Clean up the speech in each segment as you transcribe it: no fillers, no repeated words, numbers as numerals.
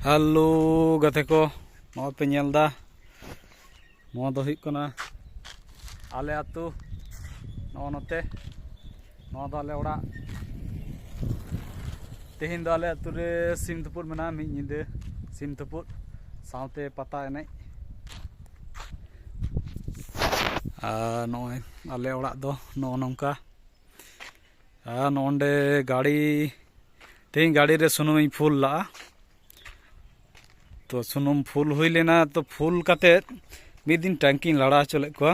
Hello गाते को नवा पे नेलदा नवा दो हुई कना आले आतु नवा नते नवा दो आले ओड़ा तेहिन दो आले आतु रे सिम तुपुर मेना मिद निदे सिम तुपुर सावते पता एने नॉय आले ओड़ा दो नो नंका नोंडे गाड़ी तेहिन गाड़ी रे सुनुम फुल ला तो सुनुम फुल हुई लेना तो फुल काते मिद दिन टैंकी लड़ा चले को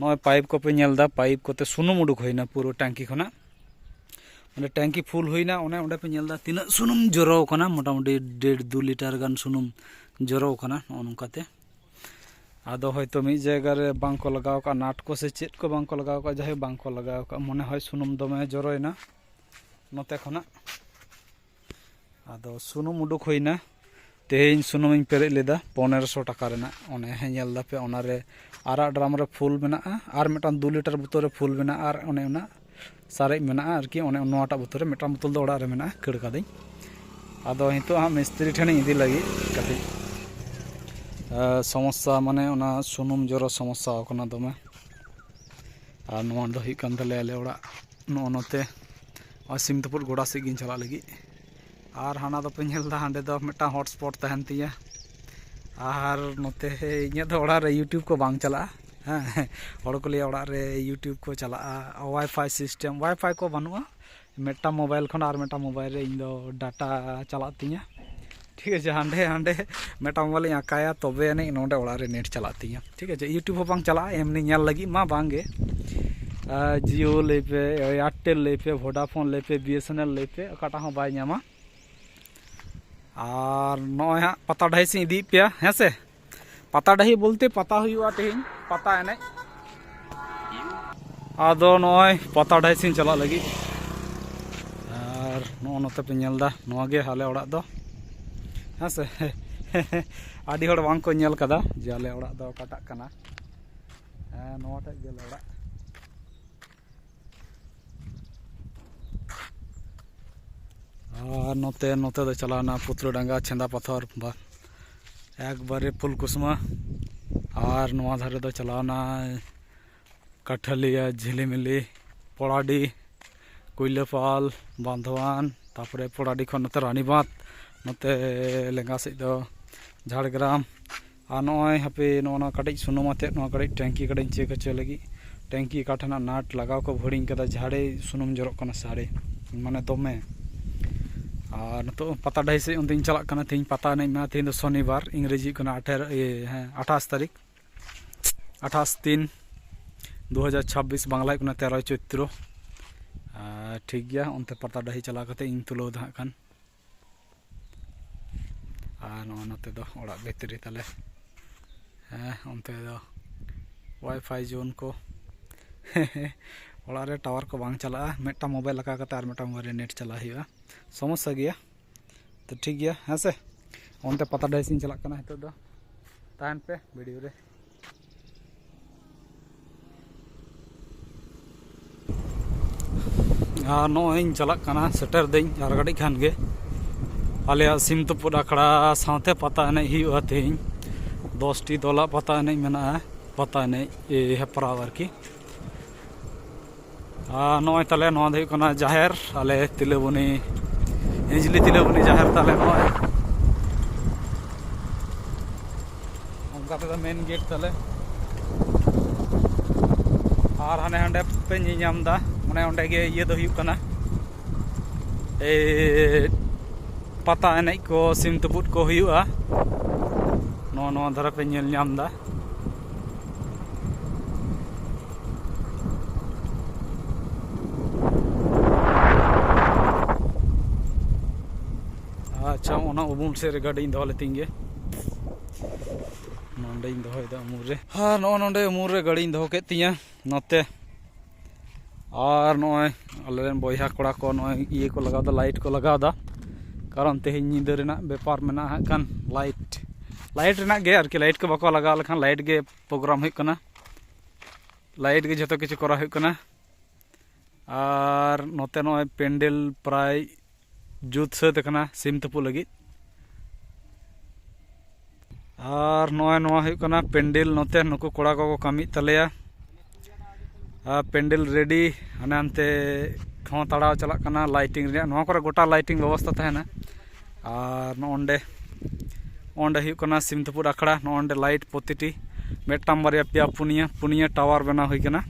नॉय पाइप को पे नेलदा पाइप कोते सुनुम उडुक होइना पूरा टैंकी खना माने टैंकी फुल हुईना ओने ओंडे पे नेलदा तिना सुनुम जरो कना मोटामुटी 1.5-2 लीटर गान सुनुम जरो कना नोनकाते आदो हयतो मिद जायगा रे बांग को लगाव का नाट को से चेत को बांग को लगाव का जाहे बांग को लगाव का मने হয় सुनुम दमे जरोयना नते खना आदो सुनुम उडुक होइना तेज सुनुम पेरे लेदा 1500 टाका रेना ओने नेलदा पे ओनारे आरा ड्राम रे फुल मेना आर मेटान 2 लीटर बोतल रे फुल मेना आर ओने ओना सारे मेना आरकी ओने नोटा बोतल रे मेटान बोतल दो ओड़ा रे मेना कड़ कादई आदो हितो हा मिस्त्री ठेन इदी लगी कति समस्या माने ओना सुनुम जरो समस्या ओकना दमे आर नोआ दो हिक कान तले आले ओड़ा नो नोते सिम तुपुर गोड़ा से गिन चला लगी और हाना दो पे नेलदा हांडे दो मेटा हॉटस्पॉट तहन तिया और नोते इने दो ओड़ा रे यूट्यूब को बांग चला हड़ को लिया ओड़ा रे यूट्यूब को चला वाईफाई सिस्टम वाईफाई को बनुआ मेटा मोबाइल खन और मेटा मोबाइल रे इन दो डाटा चला तिया ठीक है हांडे हांडे मेटा मोबाइल आकाया तबे ने नोडे ओड़ा रे नेट चला तिया ठीक है यूट्यूब बांग चला एमनी नेल लगी मा बांगे जियो लेपे एयरटेल लेपे वोडाफोन लेपे बीएसएनएल लेपे अकाटा हो बाय न्यामा और नॉय हाँ पता डाही से इदी पे हैं से पता डाही बोलते पता हुआ तेहिन पता एने आदो नॉय पता डाही से चला लगी और नो नोते पे नेलदा नोआ गे हाले ओड़ा दो हैं से आडी हड़ बांग को नेल कदा जे आले ओड़ा दो काटा कना नोआ टे गेल ओड़ा और नोते नोते दो चलाना पुत्र डांगा छेंदा पत्थर एक बारे फुलकुसमा और नोआ धारे दो चलाना कठलिया झिलीमिली पोड़ाडी कुइलापाल बांधवान तापरे पोड़ाडी खन नोते रानीबांध नोते लेंगा से दो झाड़ग्राम और नॉय हापे नोना कटिज सुनुमाते नोआ कटिज टैंकी कटिज चेक होचे लगी टैंकी काठना नाट लगाव को भड़िंग कदा झाड़े सुनुम जरक कना साड़े माने दमे और तो पता डाही से उन चला तीन पता नहीं मैं तीन शनिवार इंग्रेजी को 28 तारीख 28/3/2026 बांग्ला को 13 चैत्र ठीक गया उनते पता डाही चला इन तुलो दा खान नोते दो ओड़ा भीतरी ताले उनते दो वाईफाई जोन को ओड़ा रे टावर को बांग चला मेटा मोबाइल लगा और मेटा मोबाइल नेट चला हुआ समस्या गया तो ठीक गया हैं से उनते पता डाही से चला हितो दो ताहन पे वीडियो रे नोई चला सेटर दई और गड़ी खान गे आलिया सिम तुपुर आखड़ा साथे पता एने हुआ तेहिं 10टी दला पता एने मेना पता एने हेपराव आरकी नॉय ताले नॉ दो कना जाहेर आले तिलाबनी हिंजली तिलाबनी जाहेर ताले नॉय उनका तो मेन गेट ताले और हाने हांडे पे नाम दा माने ओंडे गे ये दो हुई कना ए पता एने को सिम तुपुट को हुआ नो धरा पे नेल नाम दा अच्छा ओना उमुल से गाड़ी दो लेतिंगे नोंडे दो उमुल रे हाँ नोंडे उमुल रे गाड़ी दो के तिया नोते और नॉय आलेन बॉयहा कोड़ा को नॉय ये को लगाव दा लाइट को लगाव दा कारण तेहिं नींदा रेना बेपार मेना खान लाइट रेना गे आरकी लाइट को बाको लगाव लेखान लाइट गे प्रोग्राम हुई कना लाइट गे जतो किछु करा हुई कना और नोते नॉय पेंडल प्राय जुत सात सिम तुपु लगी और नोआ हुई कना पेंडल नोते नुकु कोड़ा को कमी तलेया पेंडल रेडी हाने हानते खो तड़ाव चला कना लाइटिंग रे नोआ करे गोटा लाइटिंग व्यवस्था तहना और नोंडे ओंडे हुई कना सिमतपुर आखड़ा नोंडे लाइट प्रतिटी मेटटाम बारिया पिया पुनिया टावर बना हुई कना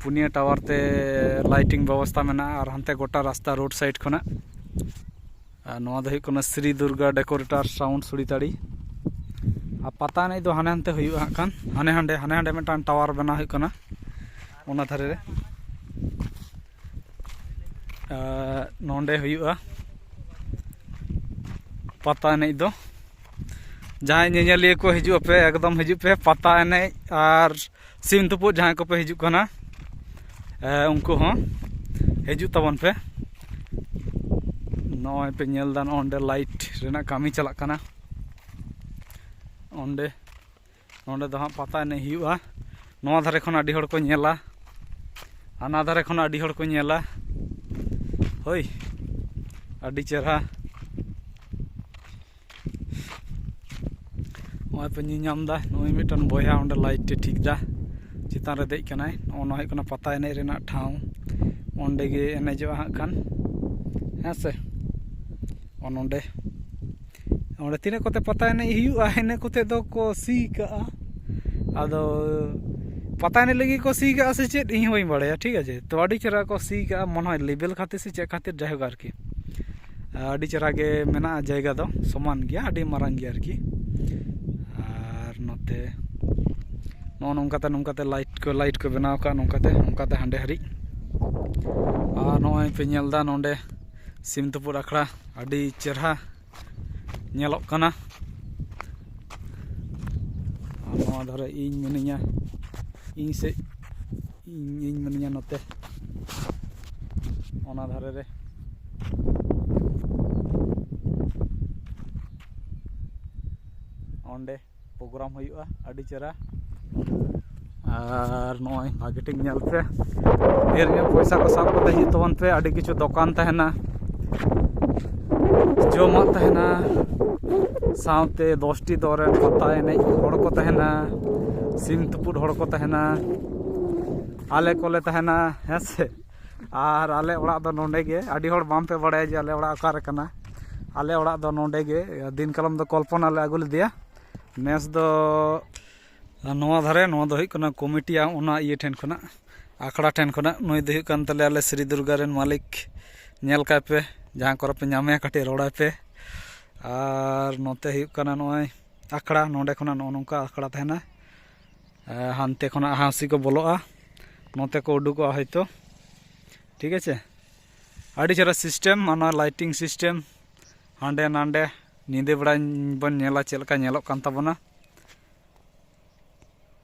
पुनिया टावर ते लाइटिंग व्यवस्था मेना और हानते गोटा रास्ता रोड साइड खना नोआ दो हुई कना श्री दुर्गा डेकोरेटर साउंड सुड़ीताड़ी आ पता नहीं दो हाने हानते हुई हाकान हाने हांडे मेटान टावर बना हुई कना ओना धारे रे नोंडे हुईआ पता नहीं दो जहाँ नेलिया को हिजू पे एकदम हिजू पे पता एने और सिमतपुर जहाँ को पे हिजू कना उनको हाँ हिजू तबन पे नॉय पे नेलदा नोंडे लाइट रेना कामी चला कना ओंडे नोंडे दो हाँ पता नहीं हुआ नोआ धारे खन आडी हड़ को नेला हाना धारे खन आडी हड़ को नेला होय आडी चेहरा नॉय पे नामदा नोई मिटन बया ओंडे लाइट ठीक दा चितान रे देज कनाय ओना हुई कना पता एने रेना ठाव ओंडे गे एनेजवा हां खान हेसे ओंडे ओंडे तिने कोते पता एने हुआ एने कोते दो को सी का आदो पता एने लगी को सी का से चेत इन होई बड़े ठीक है तो आडी चेहरा को सी का मन है लेवल खातिर से चेक खातिर जायगा आरकी आडी चेहरा गे मेना जायगा दो समान गया आडी मारांग गया आरकी और नोते नोंकाते लाइट को बनाव का नोंकाते हांडे हरी और नोय पे नेलदा नोंडे सिमतपुर आखड़ा आडी चेहरा नेलोक कना नोआ धारे इन मिनिया इन से इन मिनिया नोते ओना धारे रे ओंडे प्रोग्राम हुआ आडी चेहरा और नॉय भागे ठीक नेल पे ढेर पैसा को साब को हिज तबन पे आडी किछु दुकान तहना जोमा तहना साउते 10टी दौरे पता एने हड़ को तहना सिमतपुर हड़ को तहना आले कोले तहना हेसे और आले ओड़ा दो नोंडे गे आडी हड़ बाम पे बड़ाय जे आले ओड़ा अकार कना आले ओड़ा दो नोंडे गे दिन कलम दो कल्पना ले आगु लेदिया नेस दो नोआ धारे नोआ दो हुई कना कमिटिया ओना इये ठेन खना आखड़ा ठेन खना नोई दो हुई कन तले आले श्री दुर्गा रेन मालिक नेल काय पे जहाँ कर पे नामे काटे रोड़ा पे और नोते हुई कना नोय आखड़ा नोंडे खना नोंका आखड़ा तहना हानते खना हाउसी को बोलोआ नोते को उडुको हयतो ठीक है आडी चेहरा सिस्टेम माना लाइटिंग सिस्टेम हांडे नांडे नींदे बड़ा बन नेला चेलका नेलोक कान ताबोना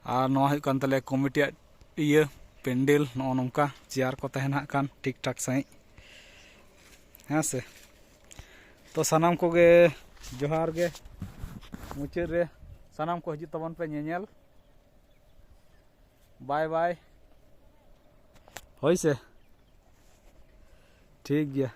और नोआ हुई कान तले कमिटी इये पेंडल नो नोंका चेयर को तहना कान ठीक ठाक सही हाँ से तो सनाम को गे जोहार गे मुचाद रे सनाम को हिजू तबन पे नेल बाय बाय होय से ठीक गया।